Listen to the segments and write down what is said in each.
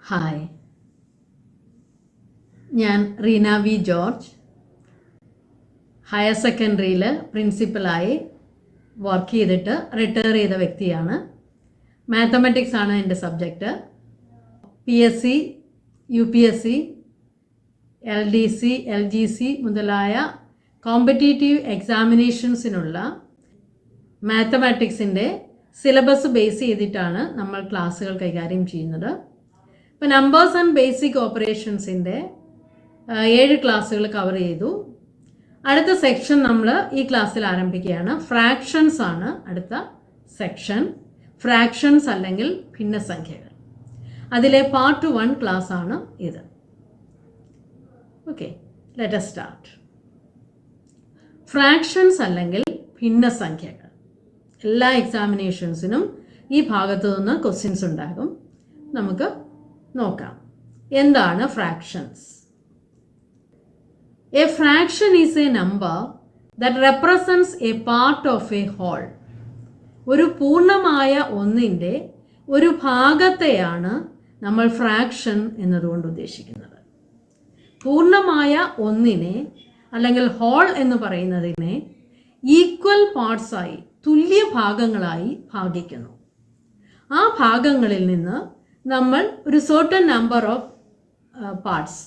Hi, ഞാൻ Reena V George. Higher സെക്കൻഡറിയിൽ പ്രിൻസിപ്പലായി വർക്ക് ചെയ്തിട്ട് റിട്ടയർ ചെയ്ത വ്യക്തിയാണ്. മാത്തമാറ്റിക്സ് ആണ് എൻ്റെ subject. PSC, UPSC, LDC, LGC മുതലായ കോമ്പറ്റീറ്റീവ് എക്സാമിനേഷൻസിനുള്ള മാത്തമാറ്റിക്സിൻ്റെ സിലബസ് ബേസ് ചെയ്തിട്ടാണ് നമ്മൾ ക്ലാസ്സുകൾ കൈകാര്യം ചെയ്യുന്നത്. ഇപ്പോൾ നമ്പേഴ്സ് ആൻഡ് ബേസിക് ഓപ്പറേഷൻസിൻ്റെ 7 ക്ലാസ്സുകൾ കവർ ചെയ്തു. അടുത്ത സെക്ഷൻ നമ്മൾ ഈ ക്ലാസ്സിൽ ആരംഭിക്കുകയാണ്. ഫ്രാക്ഷൻസ് ആണ് അടുത്ത സെക്ഷൻ. ഫ്രാക്ഷൻസ് അല്ലെങ്കിൽ ഭിന്നസംഖ്യകൾ. അതിലെ പാർട്ട് 1 ക്ലാസ് ആണ് ഇത്. Okay, let us start. Fractions അല്ലെങ്കിൽ ഭിന്നസംഖ്യകൾ. എല്ലാ എക്സാമിനേഷൻസിനും ഈ ഭാഗത്തു നിന്ന് ക്വസ്റ്റ്യൻസ് ഉണ്ടാകും. നമുക്ക് നോക്കാം എന്താണ് fractions. A fraction is a number that represents a part of a whole. ഒരു പൂർണ്ണമായ ഒന്നിൻ്റെ ഒരു ഭാഗത്തെയാണ് നമ്മൾ ഫ്രാക്ഷൻ എന്നതുകൊണ്ട് ഉദ്ദേശിക്കുന്നത്. പൂർണ്ണമായ ഒന്നിനെ അല്ലെങ്കിൽ ഹോൾ എന്ന് പറയുന്നതിനെ ഈക്വൽ പാർട്സായി, തുല്യ ഭാഗങ്ങളായി ഭാഗിക്കുന്നു. ആ ഭാഗങ്ങളിൽ നിന്ന് നമ്മൾ ഒരു സർട്ടൻ നമ്പർ ഓഫ് പാർട്സ്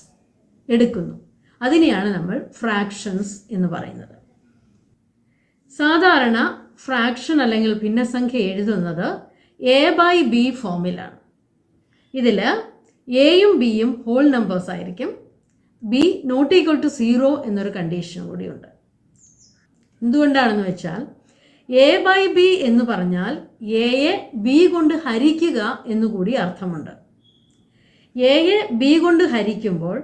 എടുക്കുന്നു. അതിനെയാണ് നമ്മൾ ഫ്രാക്ഷൻസ് എന്ന് പറയുന്നത്. സാധാരണ ഫ്രാക്ഷൻ അല്ലെങ്കിൽ ഭിന്നസംഖ്യ എഴുതുന്നത് A/B ഫോമിലാണ്. ഇതിൽ എയും ബിയും ഹോൾ നമ്പേഴ്സ് ആയിരിക്കും. B ≠ 0 എന്നൊരു കണ്ടീഷൻ കൂടിയുണ്ട്. എന്തുകൊണ്ടാണെന്ന് വെച്ചാൽ A/B എന്ന് പറഞ്ഞാൽ എയെ ബി കൊണ്ട് ഹരിക്കുക എന്നുകൂടി അർത്ഥമുണ്ട്. എയെ ബി കൊണ്ട് ഹരിക്കുമ്പോൾ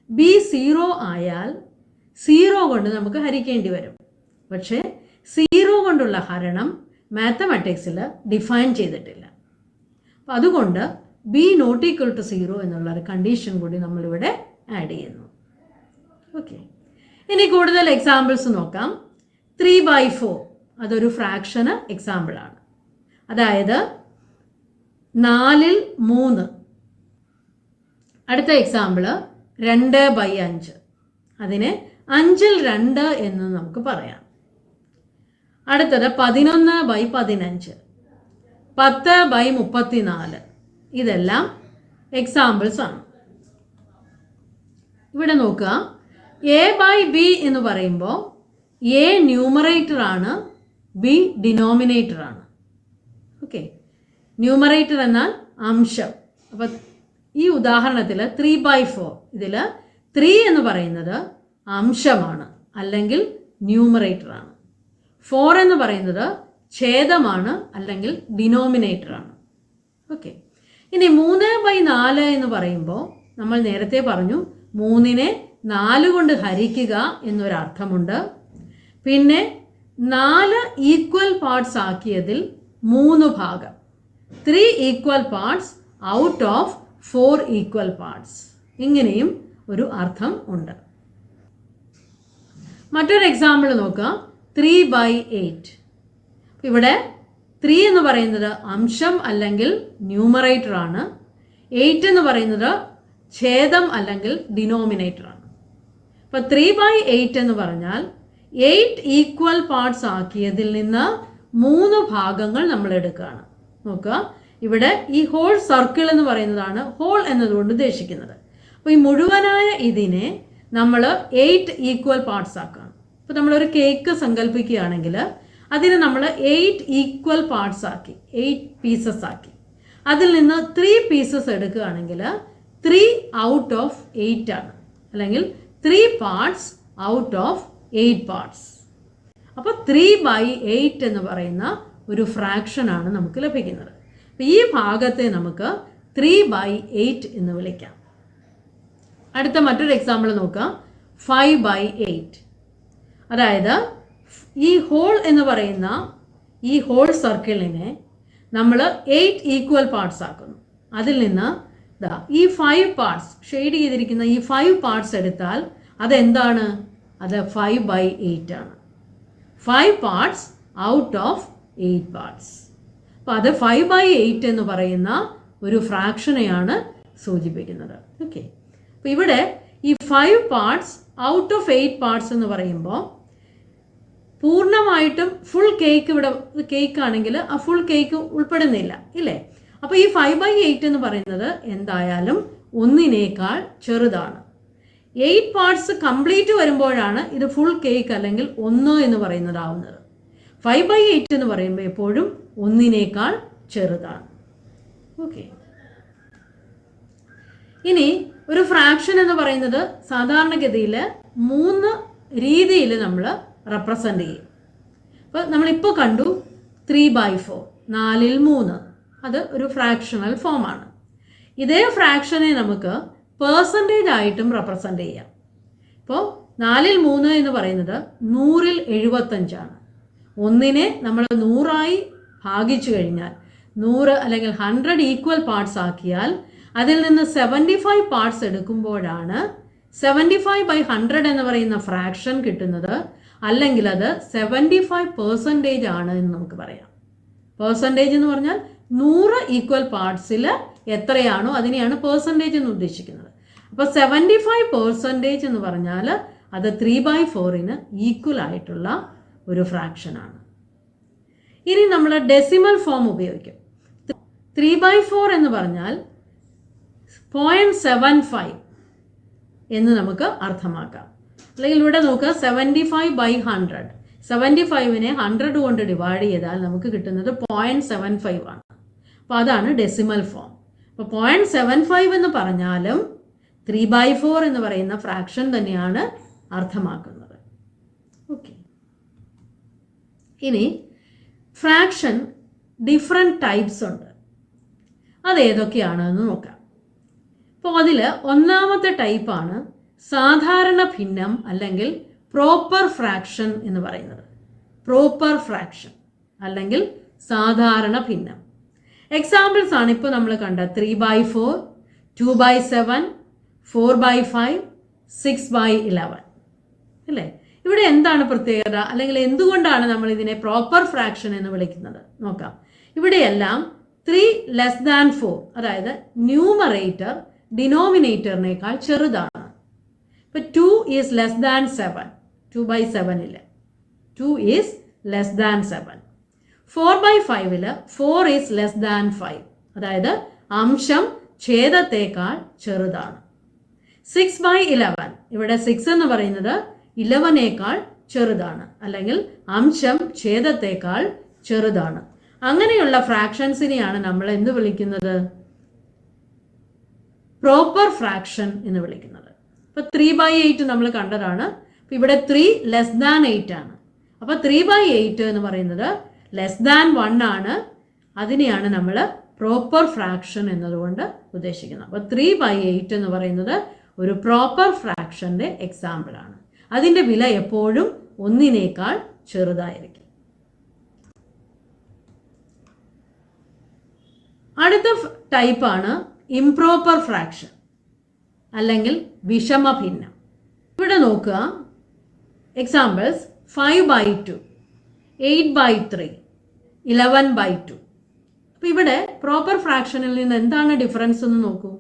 B 0 ആയാൽ 0 കൊണ്ട് നമുക്ക് ഹരിക്കേണ്ടി വരും. പക്ഷേ 0 കൊണ്ടുള്ള ഹരണം മാത്തമാറ്റിക്സിൽ ഡിഫൈൻ ചെയ്തിട്ടില്ല. അപ്പം അതുകൊണ്ട് B ≠ 0 എന്നുള്ളൊരു കണ്ടീഷൻ കൂടി നമ്മളിവിടെ ആഡ് ചെയ്യുന്നു. ഓക്കെ, ഇനി കൂടുതൽ എക്സാമ്പിൾസ് നോക്കാം. 3/4 അതൊരു ഫ്രാക്ഷന് എക്സാമ്പിളാണ്. അതായത് 4/3. അടുത്ത എക്സാമ്പിള് 2/5. അതിനെ 5/2 എന്ന് നമുക്ക് പറയാം. അടുത്തത് 11/15, 10/34. ഇതെല്ലാം എക്സാമ്പിൾസ് ആണ്. ഇവിടെ നോക്കുക, A/B എന്ന് പറയുമ്പോൾ A ന്യൂമറേറ്റർ ആണ്, B ഡിനോമിനേറ്റർ ആണ്. ഓക്കെ, ന്യൂമറേറ്റർ എന്നാൽ അംശം. അപ്പം ഈ ഉദാഹരണത്തിൽ 3/4 ഇതിൽ 3 എന്ന് പറയുന്നത് അംശമാണ് അല്ലെങ്കിൽ ന്യൂമറേറ്റർ ആണ്. 4 എന്ന് പറയുന്നത് ഛേദമാണ് അല്ലെങ്കിൽ ഡിനോമിനേറ്റർ ആണ്. ഓക്കെ, ഇനി 3/4 എന്ന് പറയുമ്പോൾ നമ്മൾ നേരത്തെ പറഞ്ഞു 3നെ 4 കൊണ്ട് ഹരിക്കുക എന്നൊരർത്ഥമുണ്ട്. പിന്നെ 4 ഈക്വൽ പാർട്സ് ആക്കിയതിൽ 3 ഭാഗം, 3 equal parts out of 4 equal parts. ഇങ്ങനെയും ഒരു അർത്ഥം ഉണ്ട്. മറ്റൊരു എക്സാമ്പിൾ നോക്കുക, 3/8. ഇവിടെ 3 എന്ന് പറയുന്നത് അംശം അല്ലെങ്കിൽ ന്യൂമറേറ്റർ ആണ്. 8 എന്ന് പറയുന്നത് ഛേദം അല്ലെങ്കിൽ ഡിനോമിനേറ്റർ ആണ്. അപ്പോൾ 3/8 എന്ന് പറഞ്ഞാൽ 8 ഈക്വൽ പാർട്സ് ആക്കിയതിൽ നിന്ന് 3 ഭാഗങ്ങൾ നമ്മൾ എടുക്കുകയാണ്. നോക്കുക, ഇവിടെ ഈ ഹോൾ സർക്കിൾ എന്ന് പറയുന്നതാണ് ഹോൾ എന്നതുകൊണ്ട് ഉദ്ദേശിക്കുന്നത്. അപ്പോൾ ഈ മുഴുവനായ ഇതിനെ നമ്മൾ 8 ഈക്വൽ പാർട്സ് ആക്കുകയാണ്. ഇപ്പോൾ നമ്മളൊരു കേക്ക് സങ്കല്പിക്കുകയാണെങ്കിൽ അതിനെ നമ്മൾ 8 ഈക്വൽ പാർട്സ് ആക്കി, 8 പീസസ് ആക്കി. അതിൽ നിന്ന് 3 പീസസ് എടുക്കുകയാണെങ്കിൽ 3 ഔട്ട് ഓഫ് 8 ആണ്, അല്ലെങ്കിൽ 3 പാർട്സ് ഔട്ട് ഓഫ് 8 പാർട്സ്. അപ്പോൾ 3/8 എന്ന് പറയുന്ന ഒരു ഫ്രാക്ഷനാണ് നമുക്ക് ലഭിക്കുന്നത്. അപ്പോൾ ഈ ഭാഗത്തെ നമുക്ക് 3/8 എന്ന് വിളിക്കാം. അടുത്ത മറ്റൊരു എക്സാമ്പിൾ നോക്കാം, 5/8. അതായത് ഈ ഹോൾ എന്ന് പറയുന്ന ഈ ഹോൾ സർക്കിളിനെ നമ്മൾ 8 ഈക്വൽ പാർട്സ് ആക്കുന്നു. അതിൽ നിന്ന് ഈ 5 പാർട്സ് ഷെയ്ഡ് ചെയ്തിരിക്കുന്ന ഈ 5 പാർട്സ് എടുത്താൽ അതെന്താണ്? അത് 5/8 ആണ്. 5 പാർട്സ് ഔട്ട് ഓഫ് 8 പാർട്സ്. അപ്പോൾ അത് 5/8 എന്ന് പറയുന്ന ഒരു ഫ്രാക്ഷനെയാണ് സൂചിപ്പിക്കുന്നത്. ഓക്കെ, അപ്പോൾ ഇവിടെ ഈ 5 പാർട്സ് ഔട്ട് ഓഫ് 8 പാർട്സ് എന്ന് പറയുമ്പോൾ പൂർണ്ണമായിട്ടും ഫുൾ കേക്ക്, ഇവിടെ കേക്ക് ആണെങ്കിൽ ആ ഫുൾ കേക്ക് ഉൾപ്പെടുന്നില്ല ഇല്ലേ. അപ്പോൾ ഈ 5/8 എന്ന് പറയുന്നത് എന്തായാലും 1 ചെറുതാണ്. 8 പാർട്സ് കംപ്ലീറ്റ് വരുമ്പോഴാണ് ഇത് ഫുൾ കേക്ക് അല്ലെങ്കിൽ 1 എന്ന് പറയുന്നതാവുന്നത്. 5/8 എന്ന് പറയുമ്പോൾ എപ്പോഴും 1 ചെറുതാണ്. ഓക്കെ, ഇനി ഒരു ഫ്രാക്ഷൻ എന്ന് പറയുന്നത് സാധാരണഗതിയിൽ 3 രീതിയിൽ നമ്മൾ റെപ്രസെൻ്റ് ചെയ്യും. അപ്പോൾ നമ്മളിപ്പോൾ കണ്ടു 3/4, 4/3, അത് ഒരു ഫ്രാക്ഷണൽ ഫോമാണ്. ഇതേ ഫ്രാക്ഷനെ നമുക്ക് പേഴ്സൻറ്റേജ് ആയിട്ടും റെപ്രസെൻ്റ് ചെയ്യാം. ഇപ്പോൾ 4/3 എന്ന് പറയുന്നത് 100/75. 1 നമ്മൾ 100 ഭാഗിച്ചു കഴിഞ്ഞാൽ 100 അല്ലെങ്കിൽ 100 ഈക്വൽ പാർട്സ് ആക്കിയാൽ അതിൽ നിന്ന് 75 പാർട്സ് എടുക്കുമ്പോഴാണ് 75/100 എന്ന് പറയുന്ന ഫ്രാക്ഷൻ കിട്ടുന്നത്. അല്ലെങ്കിൽ അത് 75% ആണ് എന്ന് നമുക്ക് പറയാം. പേഴ്സൻറ്റേജ് എന്ന് പറഞ്ഞാൽ 100 ഈക്വൽ പാർട്സിൽ എത്രയാണോ അതിനെയാണ് പേഴ്സൻറ്റേജ് എന്ന് ഉദ്ദേശിക്കുന്നത്. അപ്പോൾ 75% എന്ന് പറഞ്ഞാൽ അത് 3/4 ഈക്വൽ ആയിട്ടുള്ള ഒരു ഫ്രാക്ഷനാണ്. ഇനി നമ്മൾ ഡെസിമൽ ഫോം ഉപയോഗിക്കും. 3/4 എന്ന് പറഞ്ഞാൽ 0.75 എന്ന് നമുക്ക് അർത്ഥമാക്കാം. അല്ലെങ്കിൽ ഇവിടെ നോക്കുക 75/100. 75നെ 100 കൊണ്ട് ഡിവൈഡ് ചെയ്താൽ നമുക്ക് കിട്ടുന്നത് 0.75 ആണ്. അപ്പോൾ അതാണ് ഡെസിമൽ ഫോം. അപ്പോൾ 0.75 എന്ന് പറഞ്ഞാലും 3/4 എന്ന് പറയുന്ന ഫ്രാക്ഷൻ തന്നെയാണ് അർത്ഥമാക്കുന്നത്. ഓക്കെ, ഇനി ഫ്രാക്ഷൻ ഡിഫറെൻറ്റ് ടൈപ്സ് ഉണ്ട്. അതേതൊക്കെയാണെന്ന് നോക്കാം. അപ്പോൾ അതിൽ ഒന്നാമത്തെ ടൈപ്പാണ് സാധാരണ ഭിന്നം അല്ലെങ്കിൽ പ്രോപ്പർ ഫ്രാക്ഷൻ എന്ന് പറയുന്നത്. പ്രോപ്പർ ഫ്രാക്ഷൻ അല്ലെങ്കിൽ സാധാരണ ഭിന്നം. എക്സാമ്പിൾസ് ആണ് ഇപ്പോൾ നമ്മൾ കണ്ട 3/4, 2/7, 4/5, 6/11 അല്ലേ. ഇവിടെ എന്താണ് പ്രത്യേകത, അല്ലെങ്കിൽ എന്തുകൊണ്ടാണ് നമ്മൾ ഇതിനെ പ്രോപ്പർ ഫ്രാക്ഷൻ എന്ന് വിളിക്കുന്നത് നോക്കാം. ഇവിടെയെല്ലാം 3<4, അതായത് ന്യൂമറേറ്റർ ഡിനോമിനേറ്ററിനേക്കാൾ ചെറുതാണ്. ഇപ്പോൾ 2 is less than 7, 2/7 2 is less than 7. 4/5 4 is less than 5, അതായത് അംശം ഛേദത്തേക്കാൾ ചെറുതാണ്. 6/11 ഇവിടെ 6 എന്ന് പറയുന്നത് 11നേക്കാൾ ചെറുതാണ്, അല്ലെങ്കിൽ അംശം ഛേദത്തേക്കാൾ ചെറുതാണ്. അങ്ങനെയുള്ള ഫ്രാക്ഷൻസിനെയാണ് നമ്മൾ എന്ത് വിളിക്കുന്നത്? പ്രോപ്പർ ഫ്രാക്ഷൻ എന്ന് വിളിക്കുന്നത്. ഇപ്പോൾ 3/8 നമ്മൾ കണ്ടതാണ്. അപ്പോൾ ഇവിടെ 3<8 ആണ്. അപ്പോൾ 3/8 എന്ന് പറയുന്നത് <1 ആണ്. അതിനെയാണ് നമ്മൾ പ്രോപ്പർ ഫ്രാക്ഷൻ എന്നതുകൊണ്ട് ഉദ്ദേശിക്കുന്നത്. അപ്പോൾ 3/8 എന്ന് പറയുന്നത് ഒരു പ്രോപ്പർ ഫ്രാക്ഷൻ്റെ എക്സാമ്പിളാണ്. അതിൻ്റെ വില എപ്പോഴും 1നേക്കാൾ ചെറുതായിരിക്കും. അടുത്ത ടൈപ്പാണ് ഇംപ്രോപ്പർ ഫ്രാക്ഷൻ അല്ലെങ്കിൽ വിഷമഭിന്നം. ഇവിടെ നോക്കുക, എക്സാമ്പിൾസ് 5/2, 8/3, 11/2. അപ്പോൾ ഇവിടെ പ്രോപ്പർ ഫ്രാക്ഷനിൽ നിന്ന് എന്താണ് ഡിഫറൻസ് എന്ന് നോക്കൂ.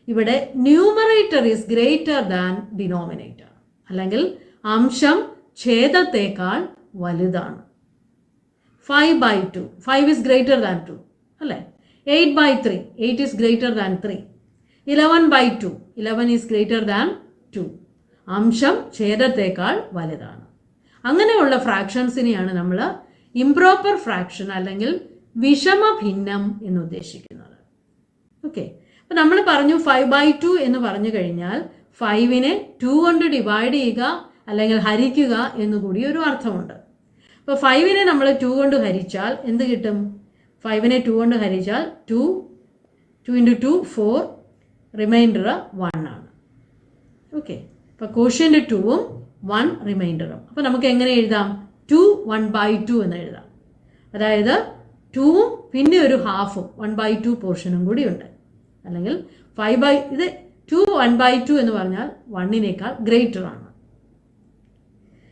ഇവിടെ numerator is greater than denominator, അല്ലെങ്കിൽ അംശം ഛേദത്തേക്കാൾ വലുതാണ്. 5/2, 5 is greater than 2 അല്ലേ. 8/3, 8 is greater than 3. 11/2, 11 is greater than 2. അംശം ഛേദത്തേക്കാൾ വലുതാണ്. അങ്ങനെയുള്ള ഫ്രാക്ഷൻസിനെയാണ് നമ്മൾ ഇംപ്രോപ്പർ ഫ്രാക്ഷൻ അല്ലെങ്കിൽ വിഷമഭിന്നം എന്ന് ഉദ്ദേശിക്കുന്നത്. ഓക്കെ, അപ്പോൾ നമ്മൾ പറഞ്ഞു 5/2 എന്ന് പറഞ്ഞു കഴിഞ്ഞാൽ 5നെ 2 കൊണ്ട് ഡിവൈഡ് ചെയ്യുക അല്ലെങ്കിൽ ഹരിക്കുക എന്നുകൂടി ഒരു അർത്ഥമുണ്ട്. അപ്പോൾ 5നെ നമ്മൾ 2 കൊണ്ട് ഹരിച്ചാൽ എന്ത് കിട്ടും? 5നെ 2 കൊണ്ട് ഹരിച്ചാൽ 2 into 2 4, റിമൈൻഡർ 1 ആണ്. ഓക്കെ, അപ്പോൾ ക്വോഷ്യൻ്റ് 2ഉം 1 റിമൈൻഡറും. അപ്പോൾ നമുക്ക് എങ്ങനെ എഴുതാം? 2 1/2 എന്ന് എഴുതാം. അതായത് 2ഉം പിന്നെ ഒരു ഹാഫും 1/2 പോർഷനും കൂടി ഉണ്ട്. അല്ലെങ്കിൽ 2 1/2 എന്ന് പറഞ്ഞാൽ 1നേക്കാൾ ഗ്രേറ്റർ ആണ്.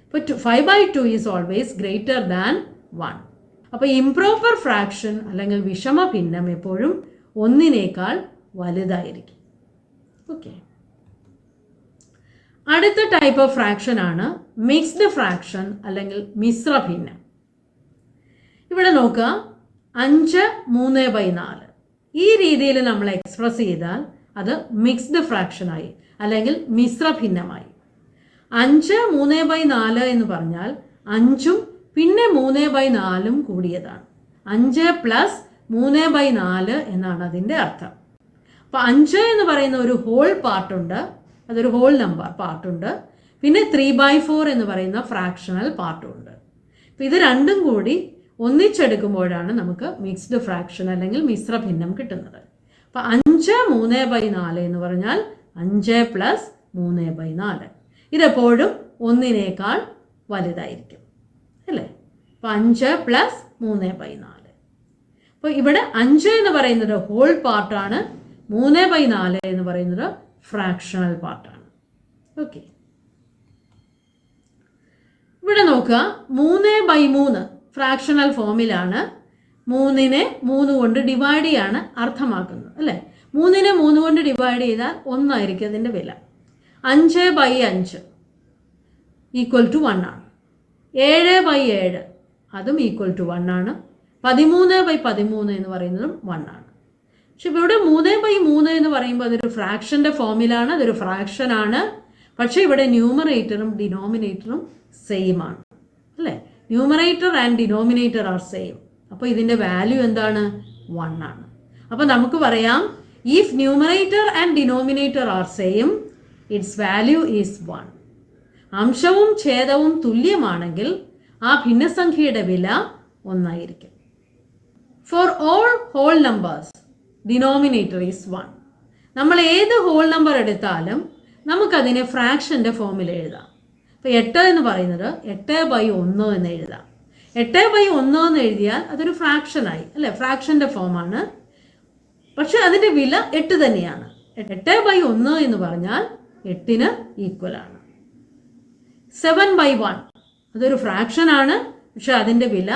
അപ്പോൾ 5/2 ഈസ് ഓൾവേസ് ഗ്രേറ്റർ ദാൻ 1. അപ്പോൾ ഇംപ്രോപ്പർ ഫ്രാക്ഷൻ അല്ലെങ്കിൽ വിഷമഭിന്നം എപ്പോഴും 1നേക്കാൾ വലുതായിരിക്കും. ഓക്കെ. അടുത്ത ടൈപ്പ് ഓഫ് ഫ്രാക്ഷൻ ആണ് മിക്സ്ഡ് ഫ്രാക്ഷൻ അല്ലെങ്കിൽ മിശ്രഭിന്നം. ഇവിടെ നോക്കുക, 5/3/4 ഈ രീതിയിൽ നമ്മൾ എക്സ്പ്രസ് ചെയ്താൽ അത് മിക്സ്ഡ് ഫ്രാക്ഷനായി അല്ലെങ്കിൽ മിശ്രഭിന്നമായി. 5/3/4 എന്ന് പറഞ്ഞാൽ 5ഉം പിന്നെ 3/4 കൂടിയതാണ്. 5 + 3/4 എന്നാണ് അതിൻ്റെ അർത്ഥം. അപ്പോൾ 5 എന്ന് പറയുന്ന ഒരു ഹോൾ പാർട്ടുണ്ട്, അതൊരു ഹോൾ നമ്പർ പാർട്ടുണ്ട്. പിന്നെ 3/4 എന്ന് പറയുന്ന ഫ്രാക്ഷണൽ പാർട്ടുണ്ട്. അപ്പോൾ ഇത് രണ്ടും കൂടി ഒന്നിച്ചെടുക്കുമ്പോഴാണ് നമുക്ക് മിക്സ്ഡ് ഫ്രാക്ഷൻ അല്ലെങ്കിൽ മിശ്രഭിന്നം കിട്ടുന്നത്. അപ്പോൾ 5/3/4 എന്ന് പറഞ്ഞാൽ 5 + 3/4. ഇതെപ്പോഴും 1നേക്കാൾ വലുതായിരിക്കും അല്ലേ? അപ്പോൾ 5 + 3/4. അപ്പോൾ ഇവിടെ 5 എന്ന് പറയുന്നത് ഹോൾ പാർട്ടാണ്, 3/4 എന്ന് പറയുന്നത് ഫ്രാക്ഷണൽ പാർട്ടാണ്. ഓക്കെ. ഇവിടെ നോക്കുക, 3/3 ഫ്രാക്ഷണൽ ഫോമിലാണ്. 3നെ 3 കൊണ്ട് ഡിവൈഡ് ചെയ്യാണ് അർത്ഥമാക്കുന്നത് അല്ലേ? 3നെ 3 കൊണ്ട് ഡിവൈഡ് ചെയ്താൽ 1 ആയിരിക്കും അതിൻ്റെ വില. 5/5 = 1 ആണ്. 7/7 അതും = 1 ആണ്. 13/13 എന്ന് പറയുന്നതും 1 ആണ്. പക്ഷെ ഇവിടെ 3/3 എന്ന് പറയുമ്പോൾ അതൊരു ഫ്രാക്ഷൻ്റെ ഫോമിലാണ്, അതൊരു ഫ്രാക്ഷനാണ്. പക്ഷേ ഇവിടെ ന്യൂമറേറ്ററും ഡിനോമിനേറ്ററും സെയിം ആണ് അല്ലേ? Numerator and denominator are same. അപ്പോൾ ഇതിൻ്റെ വാല്യൂ എന്താണ്? 1 ആണ്. അപ്പോൾ നമുക്ക് പറയാം, if numerator and denominator are same, its value is 1. അംശവും ഛേദവും തുല്യമാണെങ്കിൽ ആ ഭിന്നസംഖ്യയുടെ വില 1 ആയിരിക്കും. For all whole numbers denominator is 1. നമ്മൾ ഏത് ഹോൾ നമ്പർ എടുത്താലും നമുക്കതിനെ ഫ്രാക്ഷൻ്റെ ഫോമിൽ എഴുതാം. ഇപ്പോൾ 8 എന്ന് പറയുന്നത് 8/1 എന്ന് എഴുതാം. 8/1 എന്ന് എഴുതിയാൽ അതൊരു ഫ്രാക്ഷനായി അല്ലേ? ഫ്രാക്ഷൻ്റെ ഫോമാണ്. പക്ഷെ അതിൻ്റെ വില 8 തന്നെയാണ്. 8/1 എന്ന് പറഞ്ഞാൽ 8ന് ഈക്വലാണ്. 7/1 അതൊരു ഫ്രാക്ഷനാണ്, പക്ഷെ അതിൻ്റെ വില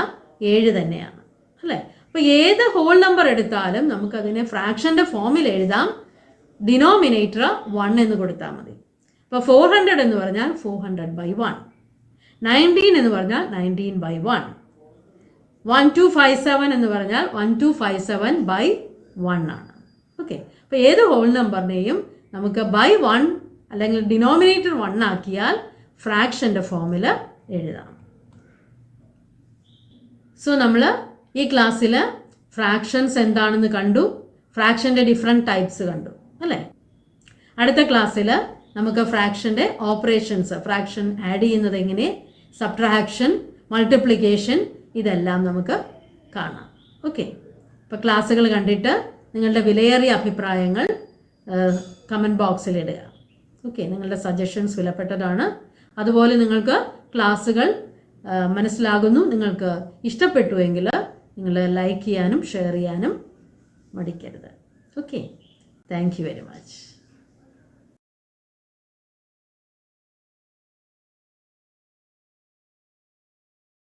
7 തന്നെയാണ് അല്ലേ? അപ്പോൾ ഏത് ഹോൾ നമ്പർ എടുത്താലും നമുക്കതിനെ ഫ്രാക്ഷൻ്റെ ഫോമിൽ എഴുതാം. ഡിനോമിനേറ്റർ 1 എന്ന് കൊടുത്താൽ മതി. അപ്പോൾ 400 എന്ന് പറഞ്ഞാൽ 400/1. 19 എന്ന് പറഞ്ഞാൽ 19/1. 1257 എന്ന് പറഞ്ഞാൽ 1257/1 ആണ്. ഓക്കെ. അപ്പോൾ ഏത് ഹോൾ നമ്പറിനെയും നമുക്ക് /1 അല്ലെങ്കിൽ ഡിനോമിനേറ്റർ 1 ആക്കിയാൽ ഫ്രാക്ഷൻ്റെ ഫോമിൽ എഴുതാം. സോ നമ്മൾ ഈ ക്ലാസ്സിൽ ഫ്രാക്ഷൻസ് എന്താണെന്ന് കണ്ടു, ഫ്രാക്ഷൻ്റെ ഡിഫറെൻറ്റ് ടൈപ്സ് കണ്ടു അല്ലേ? അടുത്ത ക്ലാസ്സിൽ നമുക്ക് ഫ്രാക്ഷൻ്റെ ഓപ്പറേഷൻസ്, ഫ്രാക്ഷൻ ആഡ് ചെയ്യുന്നത് എങ്ങനെ, സബ്ട്രാക്ഷൻ, മൾട്ടിപ്ലിക്കേഷൻ, ഇതെല്ലാം നമുക്ക് കാണാം. ഓക്കെ. അപ്പോൾ ക്ലാസ്സുകൾ കണ്ടിട്ട് നിങ്ങളുടെ വിലയേറിയ അഭിപ്രായങ്ങൾ കമൻറ്റ് ബോക്സിൽ ഇടുക. ഓക്കെ. നിങ്ങളുടെ സജഷൻസ് വിലപ്പെട്ടതാണ്. അതുപോലെ നിങ്ങൾക്ക് ക്ലാസ്സുകൾ മനസ്സിലാകുന്നു, നിങ്ങൾക്ക് ഇഷ്ടപ്പെട്ടുവെങ്കിൽ നിങ്ങൾ ലൈക്ക് ചെയ്യാനും ഷെയർ ചെയ്യാനും മടിക്കരുത്. Okay. Thank you very much.